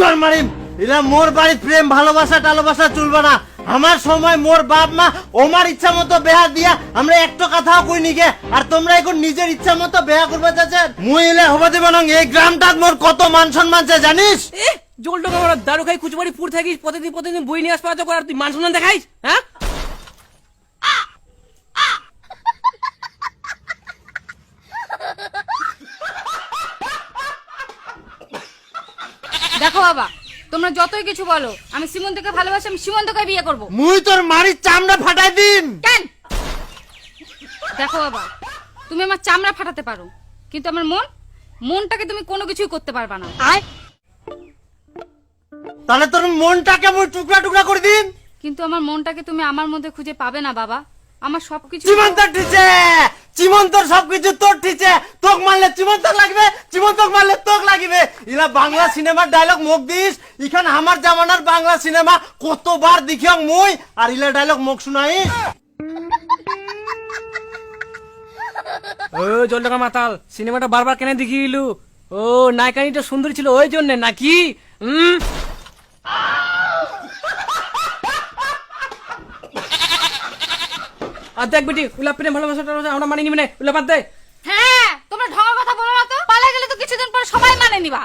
তোর মারিম এরা মোর বাড়ির প্রেম ভালোবাসা টালোবাসা চলবে না। আমার সময় মোর বাপ মা ওমার ইচ্ছা মতো বেহা দিয়া আমরা একটা কথাও কই নিগে, আর তোমরা এখন নিজের ইচ্ছা মতো বেহা করবে চাচা। মুই এলে হবা দিব না। এই গ্রামটা মোর কত মান সম্মান আছে জানিস? জলটা আমার দারু খাই কুচবাড়ি পুর থাকিস, প্রতিদিন বই নিয়ে আসবা করার তুই মান সম্মান দেখাইস? হ্যাঁ দেখো বাবা, তোমরা যতই কিছু বলো, আমি সীমন্তকে ভালোবাসি, আমি সীমন্তকে বিয়ে করব। মুই তোর মারির চামড়া ফাটাই দিন। কেন? দেখো বাবা, তুমি আমার চামড়া ফাটাতে পারো, কিন্তু আমার মনটাকে তুমি কোনো কিছুই করতে পারবা না। তাহলে তোর মনটাকে মুই টুকরা টুকরা করে দিন। কিন্তু আমার মনটাকে তুমি আমার মধ্যে খুঁজে পাবে না বাবা। আমার সবকিছু চিমন্তর ঠিছে, চিমন্তর সবকিছু তোর ঠিছে। তোক মারলে চিমন্তর লাগবে, চিমন্তক মারলে তোক লাগবে। ইলা বাংলা সিনেমার ডায়লগ মুখ দিস। ইখান আমার জামানার বাংলা সিনেমা কতবার দেখিয়ং মুই, আর ইলা ডায়লগ মুখ শুনাই। ও জলটা মাতাল, সিনেমাটা বারবার কেন দেখিলু? ও নায়িকানিটা সুন্দরী ছিল ওই জন্য নাকি? আর দেখ বেটি, উলা প্রেম ভালোবাসাটা আমরা মানি নিবি না, উলা বাদ দে। হ্যাঁ, তোমরা ঢঙা কথা বলো না তো। পালা গেলে তো কিছুদিন পরে সবাই মানে নিবা।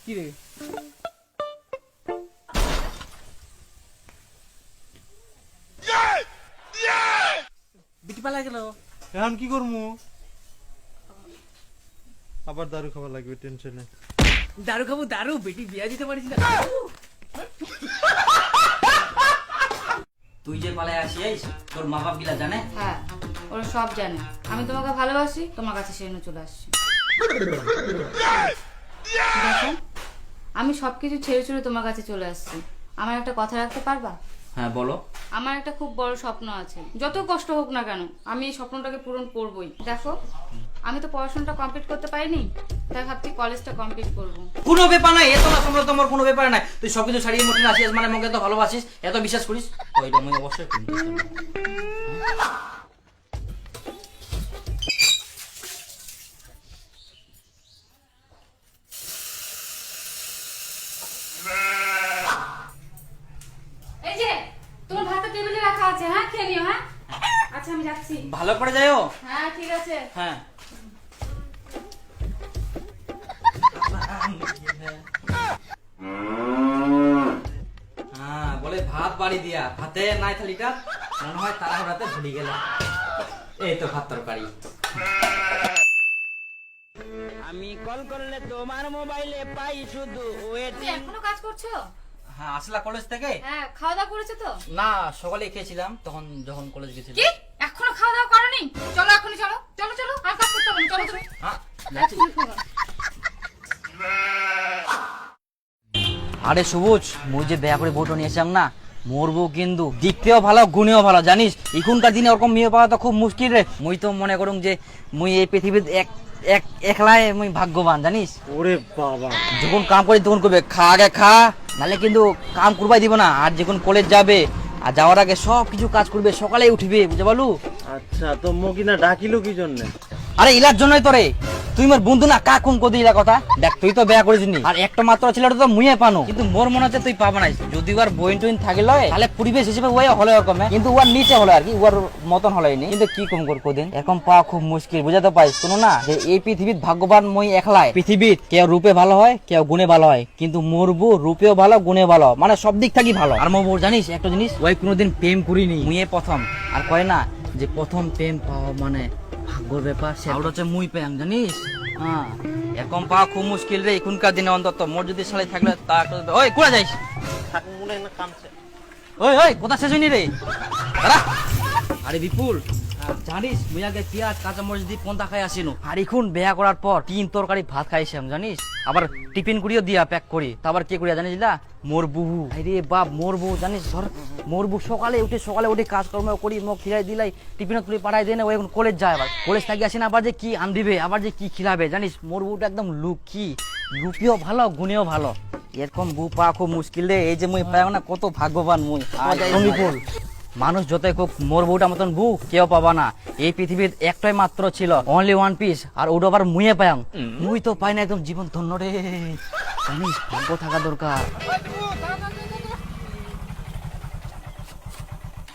কি রে বেটি পালা গেল? এখন কি করমু? আবার দারু খাবার লাগবে, টেনশনে। দারু খাবো দারু, বেটি বিয়া দিতে পারিস না। তুই যে পালায় আসিস তোর মা বাপ গিলা জানে? হ্যাঁ, ওরা সব জানে আমি তোমাকে ভালোবাসি, তোমার কাছে সেই চলে আসছি। দেখো, আমি সবকিছু ছেড়ে ছুড়ে তোমার কাছে চলে আসছি। আমার একটা কথা রাখতে পারবা? হ্যাঁ বলো। আমার একটা খুব বড় স্বপ্ন আছে, যত কষ্ট হোক না কেন আমি এই স্বপ্নটাকে পূরণ করবই। দেখো, আমি তো পড়াশোনাটা কমপ্লিট করতে পারিনি, তাই ভাবছি কলেজটা কমপ্লিট করব। কোনো ব্যাপার নাই, এত না তোমরা তোমার কোনো ব্যাপার নাই। তুই সবকিছু ছাড়িয়ে মোটে আসিস, মানে আমাকে এত ভালোবাসিস, এত বিশ্বাস করিস, ওইটা আমি অবশ্যই করি। এই যে তোমার ভাতটা টেবিলে রাখা আছে, হ্যাঁ খেয়ে নিও। হ্যাঁ আচ্ছা, আমি যাচ্ছি। ভালো করে যাইও। হ্যাঁ ঠিক আছে। হ্যাঁ হ্যাঁ, বলে ভাত বাড়ি দিয়া, ভাতে নাই থালিটা মনে হয় তাড়াহুড়াতে ভুলি গেল। এই তো ভাত তরকারি। আমি কল করলে তোমার মোবাইলে পাই শুধু তুমি এখনো কাজ করছো? হ্যাঁ, আসলা কলেজ থেকে? হ্যাঁ, খাওয়া দাওয়া করেছো তো? না, সকালে খেয়েছিলাম তখন যখন কলেজ গেছিলাম। কি এখনো খাওয়া দাওয়া করোনি? চলো এখনই, চলো চলো চলো, আর কাজ করতে হবে না, চলো তুমি। হ্যাঁ, যাচ্ছি। আরে সবুজ, মুই যে বেয়া করে বউটা নিয়েছিলাম না, মোর বউ কিন্তু দেখতেও ভালো গুণেও ভালো জানিস। এখনকার দিনে ওরকম মেয়ে পাওয়া তো খুব মুশকিল রে। মুই তো মনে করুম যে মুই এই পৃথিবীর একলাই মুই ভাগ্যবান জানিস। ওরে বাবা, যখন কাম করি তখন করবে খা আগে খা, নাহলে কিন্তু কাম করবাই দিব না। আর যখন কলেজ যাবে আর যাওয়ার আগে সব কিছু কাজ করবে, সকালে উঠবে, বুঝতে পারলু? আচ্ছা, তো মকিনা ডাকিলো কি জন্য? আরে ইলার জন্যই তো রে, তুই মোর বন্ধু না, কা কোন কদি ইলা কথা। দেখ, তুই তো বেয়া করেছিস আর একটা মাত্র ছেলেটা তো মুয়ে পানো, কিন্তু মোর মনে হচ্ছে তুই পাবা নাই। যদি ওর বইন টইন থাকে লয়, তাহলে পরিবেশ হিসেবে ওই হলে ওরকম, কিন্তু ওর নিচে হলো আর কি, ওর মতন হলেনি। কিন্তু কি কম কর কোদিন এরকম পাওয়া খুব মুশকিল, বুঝাতে পারিস কোনো না যে এই পৃথিবীর ভাগ্যবান মই একলাই। পৃথিবীর কেউ রূপে ভালো হয়, কেউ গুণে ভালো হয়, কিন্তু মোর বউ রূপেও ভালো গুণে ভালো, মানে সব দিক থাকি ভালো। আর মোর বউ জানিস একটা জিনিস, ওই কোনোদিন প্রেম করিনি, মুয়ে প্রথম। আর কয় না যে প্রথম প্রেম পাওয়া মানে ভাগ্যর ব্যাপার, সেটা হচ্ছে মুই প্রেম জানিস। হ্যাঁ, এরকম পাওয়া খুব মুশকিল রে এখনকার দিনে অন্তত। মোর যদি শালি থাকলে তা ওই কোথা যাইস? ওই ওই কোথা শেষ হয়নি রে? আরে বিপুল, জানিস মুই আগে পেঁয়াজ কাঁচামরিচ দিয়ে পন্থা খাই আসিনো, আর এখন বেয়া করার পর 3 তরকারি ভাত খাইছিলাম জানিস। আবার টিফিন করিও দিয়া প্যাক করি। তারপর কে করিয়া জানিস না? মোর বহু। আরে বাপ, মোর বউ জানিস, ধর মোর বউ সকালে উঠে কাজকর্ম করি, মোক খিলাই দিলাই, টিফিনে তুলে পাঠাই দেয় না। ও এখন কলেজ যায়, আবার কলেজ থেকে আসি না, আবার যে কি আনদিবে, আবার যে কি খিলাবে জানিস। মোর বউটা একদম লুকিও ভালো গুণেও ভালো। এরকম বউ পাওয়া খুব মুশকিল রে। এই যে মুই পাই না, কত ভাগ্যবান মুই। বিপুল মানুষ যতই খুব মোর বউটা মতন বউ কেউ পাবা না। এই পৃথিবীর একটাই মাত্র ছিল, অনলি ওয়ান পিস, আর ওটা আবার মুয়ে পায়াং। মুই তো পাই না, একদম জীবন ধন্য রে। জানিস ভাগ্য থাকা দরকার।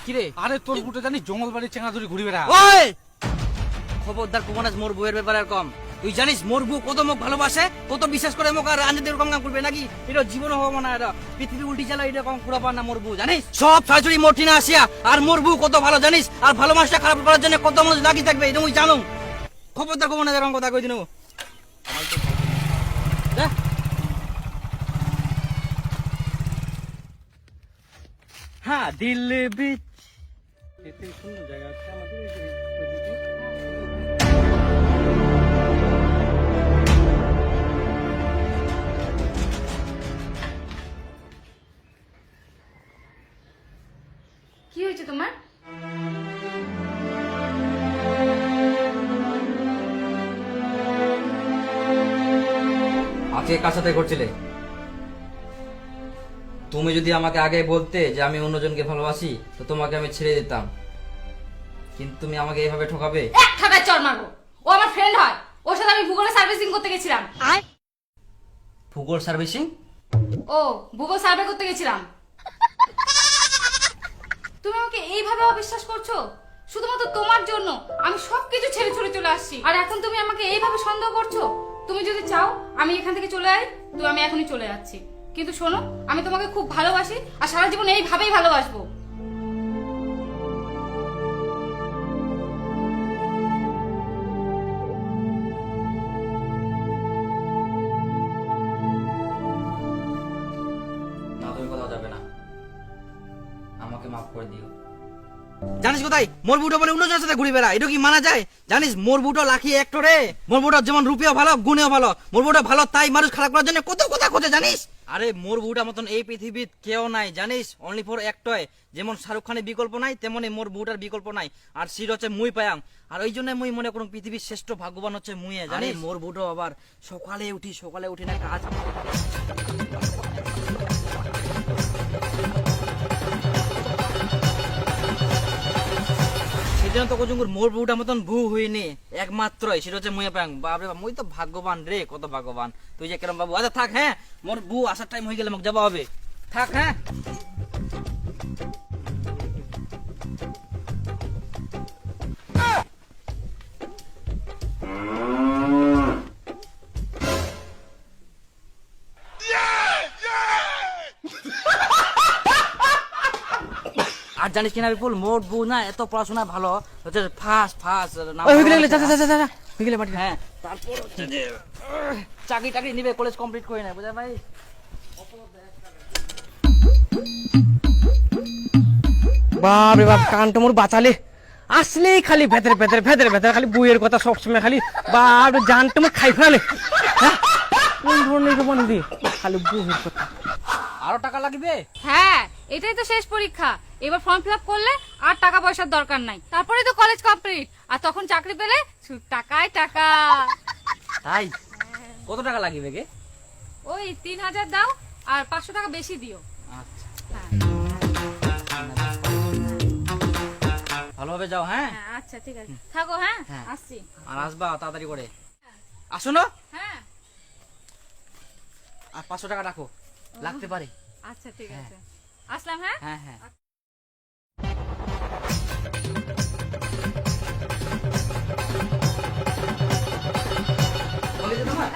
কিরে আরে তোর বুটে জানি জঙ্গল বাড়ি চেঙ্গা ধরে ঘুরি বেড়া। ওই খবরদার কুমানাস মোর বউয়ের ব্যাপারে আর কম। তুই জানিস মোর বউ কত মোক ভালোবাসে, কত বিশ্বাস করে মোক, আর আনন্দ এরকম কাম করবে নাকি? এটা জীবনে হবো না, এটা পৃথিবী উল্টি চালা, এটা কম পুরা পার না মোর বউ। জানিস সব শাশুড়ি মোটি না আসিয়া, আর মোর বউ কত ভালো জানিস, আর ভালো মাসটা খারাপ করার জন্য কত মানুষ লাগি থাকবে, এটা মুই জানো। খবরদার কুমানাস এরকম কথা কই দিন। হ্যাঁ দিল বিচ এতে সুন্দর জায়গা আছে আমাদের ওইদিকে। কি হয়েছে তোমার? আজকে কার সাথে করছিলে? তুমি যদি আমাকে আগে বলতে যে আমি অন্যজনকে ভালোবাসি, তো তোমাকে আমি ছেড়ে দিতাম, কিন্তু তুমি আমাকে এইভাবে ঠকাবে? এক ঠাকায় চড় মারবো। ও আমার ফ্রেন্ড হয়, ওর সাথে আমি ভূগোলে সার্ভিসিং করতে গেছিলাম। ভূগোল সার্ভিসিং? ও ভূগোল সার্ভে করতে গেছিলাম। তুমি আমাকে এইভাবে অবিশ্বাস করছো? শুধুমাত্র তোমার জন্য আমি সবকিছু ছেড়ে ছুড়ে চলে আসছি, আর এখন তুমি আমাকে এইভাবে সন্দেহ করছো? তুমি যদি চাও আমি এখান থেকে চলে যাই, তো আমি এখনই চলে যাচ্ছি। কিন্তু শোনো, আমি তোমাকে খুব ভালোবাসি, আর সারা জীবন এইভাবেই ভালোবাসবো। না, তুমি কোথাও যাবে না, আমাকে মাফ করে দিও। জানিস কোথায় মোর বুটো বলে অন্যজনের সাথে ঘুরে বেড়া, এটা কি মানা যায়? জানিস মোর বুটো লাখি একটো রে। মোর বুটো যেমন রূপেও ভালো, গুণেও ভালো। মোর বুটো ভালো, তাই মানুষ খারাপ করার জন্য কত কথা খোঁজে জানিস। আরে মোর বুটা মতন এই পৃথিবীত কেউ নাই জানিস, অনলি ফর একটাই। যেমন শাহরুখ খানের বিকল্প নাই, তেমনি মোর বুটার বিকল্প নাই। আর সির হচ্ছে মুই পায়াং, আর ওই জন্য মুই মনে করুন পৃথিবীর শ্রেষ্ঠ ভাগ্যবান হচ্ছে মুইয়ে। জানিস মোর বুটো আবার সকালে উঠি না কাজ। সেজন্য তো কজুঙ্গুর মোর বউটার মতন বউ হইনি, একমাত্রই সেটা হচ্ছে মুয়ে পাং। বাপরে বাপ, মুই তো ভাগ্যবান রে, কত ভাগ্যবান। তুই যে কেরম বাবু। আচ্ছা থাক, হ্যাঁ মোর বউ আসার টাইম হয়ে গেলে মোক যাবা হবে। থাক হ্যাঁ। আর জানিস কিনা বিপুল, মোর বউ না এত পড়াশোনা ভালো, হচ্ছে ফার্স্ট হ্যাঁ। তারপর হচ্ছে যে চাকরি টাকরি নিবে, কলেজ কমপ্লিট করে নেয়, বুঝা ভাই। বাপরে বাপ, কানটা মোর বাঁচালে। আসলেই খালি ভেতরে ভেতরে ভেতরে ভেতরে খালি বইয়ের কথা সবসময় খালি। বাপ জানটা মোর খাই ফেলে। হ্যাঁ, কোন ধরনের মানুষ রে, খালি বইয়ের কথা। আরো টাকা লাগবে? হ্যাঁ, এটাই তো শেষ পরীক্ষা। এবার ফর্ম ফিল আপ করলে আর টাকা পয়সার দরকার নাই, তারপরে তো কলেজ কমপ্লিট, আর তখন চাকরি পেলে শুধু টাকায় টাকা। তাই কত টাকা লাগবে গে? ওই 3000 দাও, আর 500 টাকা বেশি দিও। আচ্ছা, হ্যাঁ ভালোভাবে যাও। হ্যাঁ হ্যাঁ, আচ্ছা ঠিক আছে, থাকো। হ্যাঁ হ্যাঁ। আসছি। আর আসবা তাড়াতাড়ি করে। আসো না। হ্যাঁ আর 500 টাকা রাখো, লাগতে পারে। আচ্ছা ঠিক আছে, আসলাম। হ্যাঁ হ্যাঁ হ্যাঁ।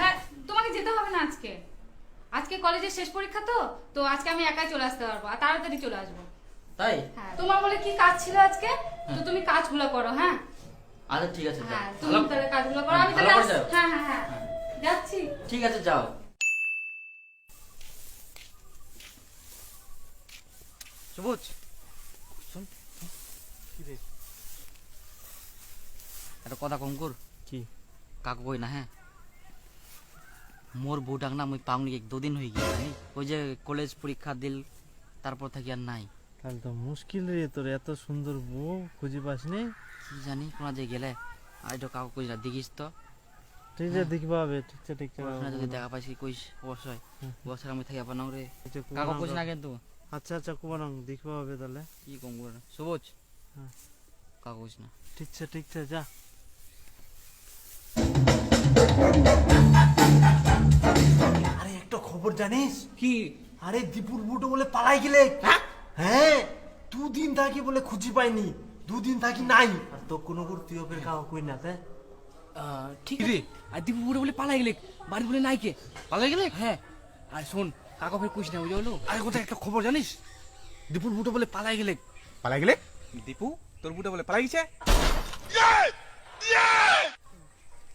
হ্যাঁ, তোমাকে যেতে হবে না আজকে। আজকে কলেজের শেষ পরীক্ষা, তো তো আজকে আমি একাই চলে আসতে পারবো, আর তাড়াতাড়ি চলে আসবো। তাই? হ্যাঁ, তোমার বলে কি কাজ ছিল আজকে, তো তুমি কাজগুলো করো। হ্যাঁ আচ্ছা ঠিক আছে, হ্যাঁ, যাও। তুমি তাহলে কাজগুলো করো, আমি তাহলে ভালো করে যাও। হ্যাঁ হ্যাঁ হ্যাঁ যাচ্ছি। ঠিক আছে, যাও। সবুজ শোন, একটা কথা কঙ্কুর। কি? কাকু কই না, হ্যাঁ মোর বউটাক না মুই পাউনি 2 দিন হয়ে গিয়ে জানি। ওই যে কলেজ পরীক্ষা দিল, তারপর থাকি আর নাই। তাহলে তো মুশকিল রে, তোর এত সুন্দর বউ খুঁজে পাসনি। কি জানি কোনা যে গেলে, আর এটা কাকু কইস না, দেখিস তো। ঠিক আছে, দেখবা হবে। ঠিক আছে, ঠিক আছে। ওখানে যদি দেখা পাইছি কইস অবশ্যই। বছর আমি থাকি আপনার রে, এটা কাকু কইস না কিন্তু। আচ্ছা আচ্ছা কুমারং দেখবো হবে তাহলে কি কম করে সবুজ হ্যাঁ। কাগজ না ঠিক আছে যা। আরে একটা খবর জানিস কি আরে দীপুর বুটো বলে পালাই গেলে হ্যাঁ 2 দিন থাকি বলে খুঁজি পাইনি 2 দিন থাকি নাই আর তো কোনো তুই ওপের কাউ কই না তে ঠিক আছে আর দীপু বুড়ো বলে পালাই গেলে বাড়ি বলে নাই কে পালাই গেলে হ্যাঁ আর শোন কাকা ফের কুছ না বুঝে হলো আরে কোথায় একটা খবর জানিস দীপুর বুটো বলে পালাই গেলে দীপু তোর বুটো বলে পালাই গেছে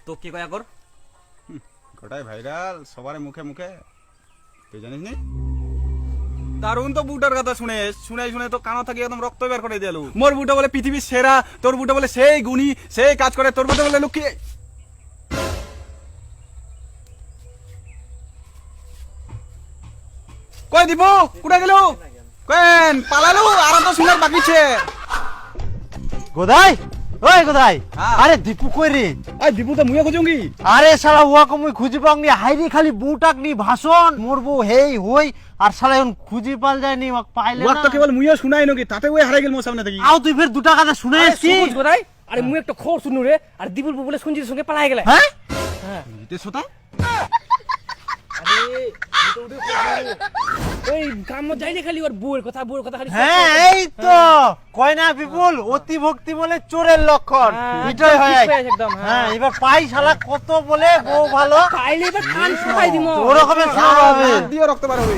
তো কে কয়া কর গোটাই ভাইরাল সবার মুখে মুখে তুই জানিস নি দারুণ তো বুটার কথা শুনে শুনে তো কানো থাকি একদম রক্ত বের করে দিলু মোর বুটা বলে পৃথিবীর সেরা তোর বুটা বলে সেই গুণী সেই কাজ করে তোর বুটা বলে লুকিয়ে কই দিব কুড়া গেল কেন পালালু আর তো শুনার বাকি ছে গোদাই ওই গোদাই হ্যাঁ। আরে দীপু কই রে আই দীপু তো মুয়ে খুঁজুঙ্গি আরে শালা হুয়াকে মুই খুঁজি পাওনি হাইরি খালি বুটাক নি ভাষণ মরবো হেই হই আর শালা এখন খুঁজি পাল যায়নি ওয়াক পাইলে ওয়াক না তো কেবল মুয়ে শুনাই নকি তাতে ওই হারাই গেল মোর সামনে থেকে আও তুই ফের 2 টাকা দে শুনে এসছি সবুজ গোদাই আরে মুই একটা খবর শুনু রে আর দীপুর বলে সঞ্জিতের সঙ্গে পালাই গেলে হ্যাঁ জিতে সোতা ওই গ্রাম যাইনি খালি ওর বউয়ের কথা খালি হ্যাঁ এই তো কয় না বিপুল অতি ভক্তি বলে চোরের লক্ষণ হ্যাঁ, এটাই হয় ঠিক হয়েছে একদম, হ্যাঁ। হ্যাঁ এবার পাই শালা কত বলে বউ ভালো পাইলে এবার কান ফাটাই দিমু ওরকমের শোনা হবে দিয়ে রক্ত বার হবে